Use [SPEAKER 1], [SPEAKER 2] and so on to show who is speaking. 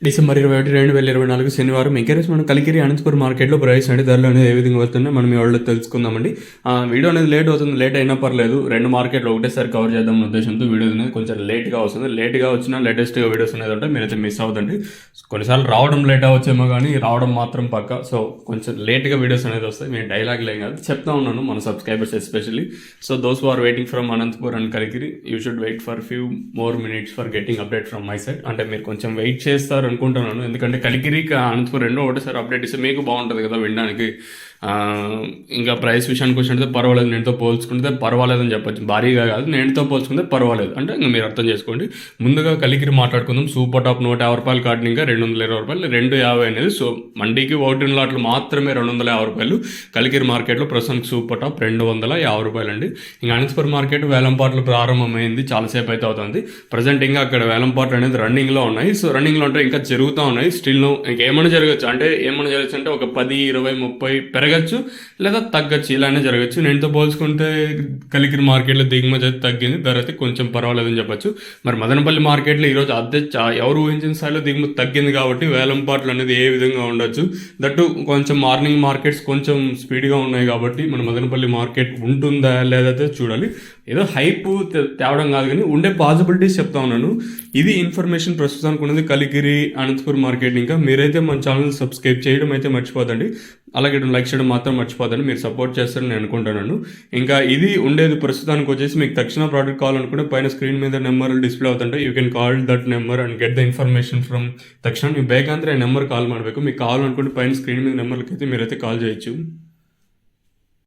[SPEAKER 1] December 21, 2024 శనివారం encourage మనం కలికిరి అనంతపురం మార్కెట్లో ప్రైస్ అంటే ధరలు అనేది ఏ విధంగా వస్తున్నాయి మనం ఈ వాళ్ళు తెలుసుకుందామండి. వీడియో అనేది లేట్ అవుతుంది, లేట్ అయినా పర్లేదు, రెండు మార్కెట్లు ఒకటేసారి కవర్ చేద్దాం ఉద్దేశంతో వీడియో అనేది కొంచెం లేట్గా వస్తుంది. లేట్గా వచ్చినా లేటెస్ట్గా వీడియోస్ అనేది ఉంటే మీరైతే మిస్ అవుతుంది. కొన్నిసార్లు రావడం లేట్ అవ్వచ్చేమో కానీ రావడం మాత్రం పక్క. సో కొంచెం లేట్గా వీడియోస్ అనేది వస్తాయి. మేము డైలాగ్ లేం కాదు, చెప్తా ఉన్నాను మన subscribers especially. So those who are waiting from Anantapur and Kalikiri, you should wait for few more minutes for getting update from my side. అంటే మీరు కొంచెం వెయిట్ చేస్తారు అనుకుంటున్నాను, ఎందుకంటే కలికిరి అనంతపురం రెండో ఒకటేసారి అప్డేట్ ఇస్తే మీకు బాగుంటుంది కదా వినడానికి. ఇంకా ప్రైస్ విషయానికి వచ్చినట్టు పర్వాలేదు, నేనుతో పోల్చుకుంటే పర్వాలేదని చెప్పొచ్చు. భారీగా కాదు, నేనుతో పోల్చుకుంటే పర్వాలేదు అంటే ఇంకా మీరు అర్థం చేసుకోండి. ముందుగా కలికిరి మాట్లాడుకుందాం. సూపర్ టాప్ 150 రూపాయలు కార్డు, ఇంకా 220 రూపాయలు, 250 అనేది. సో మండీకి ఓటిన్ లాట్లు మాత్రమే 250 రూపాయలు. కలికిరి మార్కెట్లో ప్రస్తుతానికి సూపర్ టాప్ 250 రూపాయలు అండి. ఇంకా అనంతపురం మార్కెట్ వేలంపాట్లు ప్రారంభమైంది, చాలాసేపు అయితే అవుతుంది. ప్రజెంట్ ఇంకా అక్కడ వేలంపాట్లు అనేది రన్నింగ్లో ఉన్నాయి. సో రన్నింగ్లో ఉంటే ఇంకా జరుగుతూ ఉన్నాయి. స్టిల్ ఇంకేమైనా జరగచ్చు, అంటే ఏమైనా జరగచ్చు అంటే ఒక 10, 20, 30 పెరగచ్చు లేదా తగ్గచ్చు, ఇలానే జరగచ్చు. నేనుతో పోల్చుకుంటే కలికిరి మార్కెట్లో దిగుమతి అయితే తగ్గింది, ధర అయితే కొంచెం పర్వాలేదని చెప్పచ్చు. మరి మదనపల్లి మార్కెట్లో ఈరోజు అద్దె ఎవరు ఊహించిన స్థాయిలో దిగుమతి తగ్గింది కాబట్టి వేలంపాట్లు అనేది ఏ విధంగా ఉండొచ్చు. దట్టు కొంచెం మార్నింగ్ మార్కెట్స్ కొంచెం స్పీడ్గా ఉన్నాయి కాబట్టి మన మదనపల్లి మార్కెట్ ఉంటుందా లేదైతే చూడాలి. ఏదో హైప్ తేవడం కాదు కానీ ఉండే పాసిబిలిటీస్ చెప్తా ఉన్నాను. ఇది ఇన్ఫర్మేషన్ ప్రస్తుతానికి ఉన్నది కలికిరి అనంతపురం మార్కెట్. ఇంకా మీరైతే మన ఛానల్ సబ్స్క్రైబ్ చేయడం అయితే మర్చిపోదండి, అలాగే లైక్ చేయడం మాత్రం మర్చిపోదండి. మీరు సపోర్ట్ చేస్తారని నేను అనుకుంటున్నాను. ఇంకా ఇది ఉండేది ప్రస్తుతానికి వచ్చేసి. మీకు తక్షణ ప్రోడక్ట్ కావాలనుకుంటే పైన స్క్రీన్ మీద నెంబర్ డిస్ప్లే అవుతుంటే you can call that number and get the information from తక్షణ. ನೀವು ಬೇಕಂದ್ರೆ నెంబర్ కాల్ ಮಾಡಬೇಕು. మీకు కావాలనుకుంటే పైన స్క్రీన్ మీద నెంబర్కి అయితే మీరైతే కాల్ చేయొచ్చు.